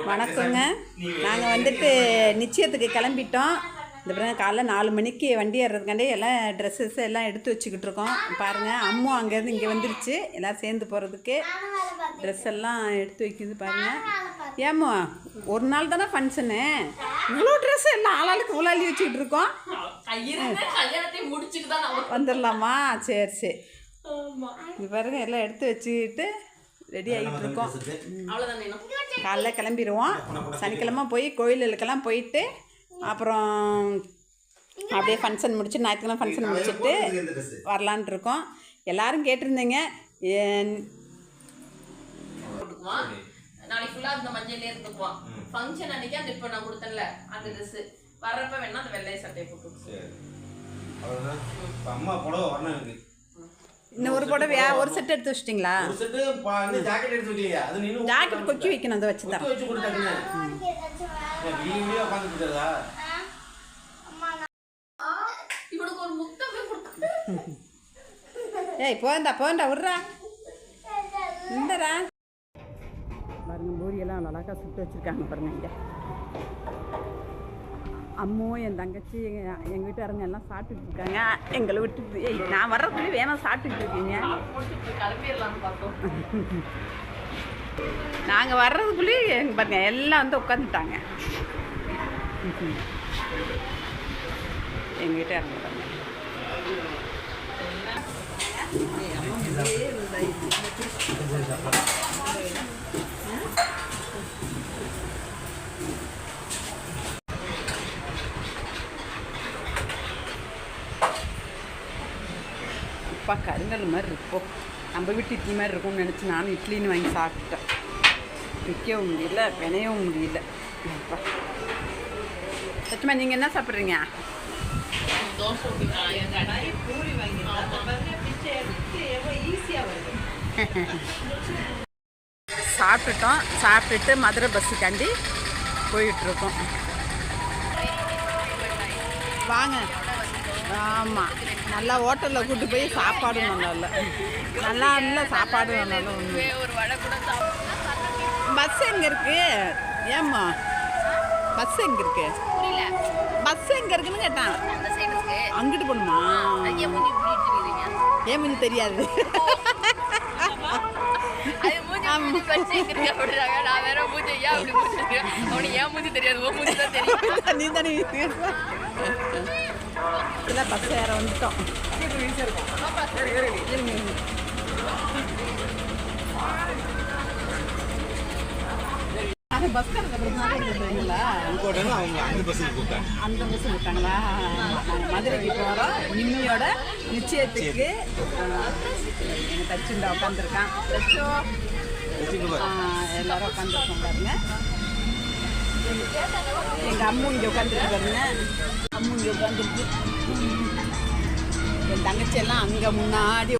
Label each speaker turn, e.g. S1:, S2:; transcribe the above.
S1: வணக்கங்க. நாங்கள் வந்துட்டு நிச்சயத்துக்கு கிளம்பிட்டோம். இந்த பிறகு காலைல 4 மணிக்கு வண்டி ஏறுறதுக்காண்டே எல்லாம் ட்ரெஸ்ஸஸ் எல்லாம் எடுத்து வச்சுக்கிட்டு இருக்கோம். பாருங்கள், அம்மா அங்கேருந்து இங்கே வந்துருச்சு. எல்லோரும் சேர்ந்து போகிறதுக்கு ட்ரெஸ் எல்லாம் எடுத்து வைக்கிது. பாருங்கள், ஏம்மா ஒரு நாள் தானே ஃபங்க்ஷனு, இவ்வளோ ட்ரெஸ் எல்லாம் ஆளாளுக்கு ஊழாளி வச்சுக்கிட்டு இருக்கோம். வந்துடலாமா? சரி சரி. இது பாருங்கள், எல்லாம் எடுத்து வச்சுக்கிட்டு ரெடி ஆகிட்டு இருக்கோம். காலைல கிளம்பிடுவோம். சனிக்கிழமை போய் கோயிலுக்கெல்லாம் போயிட்டு அப்புறம் அப்படியே ஃபங்க்ஷன் முடிச்சு ஞாயிற்றுக்கிழமை ஃபங்க்ஷன் முடிச்சுட்டு வரலான் இருக்கோம். எல்லோரும் கேட்டிருந்தீங்க
S2: நாளைக்கு ஃபுல்லா அந்த மஞ்சள்ல இருந்துக்குவோம். ஃபங்க்ஷன் அன்னைக்கு அந்த இப்ப நான் கொடுத்தேன்ல அந்த ட்ரெஸ் வரப்ப வேணா அந்த வெள்ளை சட்டை போட்டு. சரி, அவ்வளவுதான். அம்மா புடவை வரணும். எனக்கு
S1: இன்னும் ஒரு புடவையா? ஒரு செட் எடுத்து வச்சிட்டீங்களா?
S2: ஒரு செட் இந்த ஜாக்கெட் எடுத்து வைக்கலையா? அது நீ
S1: ஜாக்கெட் கொக்கி வைக்கணும். அதை வச்சு தரேன்.
S2: வச்சு கொடுத்தாங்க. வீடியோ உட்கார்ந்து இருக்கறதா? அம்மா இவனுக்கு ஒரு முத்தமே கொடுத்தாங்க.
S1: ஏய் போண்டா விடுறா. இந்தடா பாருங்க, பூரியெல்லாம் அழகா சுட்டு வச்சுருக்காங்க. பாருங்க, இங்கே அம்மோ என் தங்கச்சி எங்கள் வீட்டுக்காரங்க எல்லாம் சாப்பிட்டுட்டு இருக்காங்க. எங்களை விட்டுட்டு நான் வர்றதுக்குள்ளே வேணாம் சாப்பிட்டுட்டு இருக்கீங்க. நாங்கள் வர்றதுக்குள்ளே பாருங்க எல்லாம் வந்து உட்காந்துட்டாங்க. எங்கள் வீட்டுக்காரங்க பாருங்க. அப்பா கருங்கல் மாதிரி இருக்கும். நம்ம வீட்டு இட்லி மாதிரி இருக்கும்னு நினச்சி நானும் இட்லின்னு வாங்கி சாப்பிட்டேன். விற்கவும் முடியல, வினையவும் முடியல. அப்பா சச்சுமா, நீங்கள் என்ன சாப்பிட்றீங்க? சாப்பிட்டுட்டோம். சாப்பிட்டுட்டு மதுரை பஸ்ஸுக்காண்டி போயிட்டுருக்கோம். வாங்க. ஆமாம், நல்லா ஹோட்டலில் கூப்பிட்டு போய் சாப்பாடு நல்லா இல்லை சாப்பாடு நல்லா ஒன்று. பஸ் எங்கே இருக்குது? ஏம்மா பஸ் எங்கே இருக்குது? பஸ் எங்கே இருக்குன்னு கேட்டான். அங்கிட்டு போகணுமா? ஏன் மூஞ்சி தெரியாது? நீ தானே இல்லை பஸ் ஏற வந்துட்டோம். அது பஸ் அந்த பஸ் விட்டாங்களா? மதுரைக்கு போகிறோம். நிம்மியோட நிச்சயத்துக்கு எங்கள் தச்சுண்டா உட்காந்துருக்கான். தச்சோ எல்லாரும் உட்காந்துருக்கோம். பாருங்க, எங்கள் அம்மு இங்கே உட்காந்துருக்கு. பாருங்க, அம்மு இங்கே உட்காந்துருக்கு. என் தங்கச்சி எல்லாம் அங்கே முன்னாடி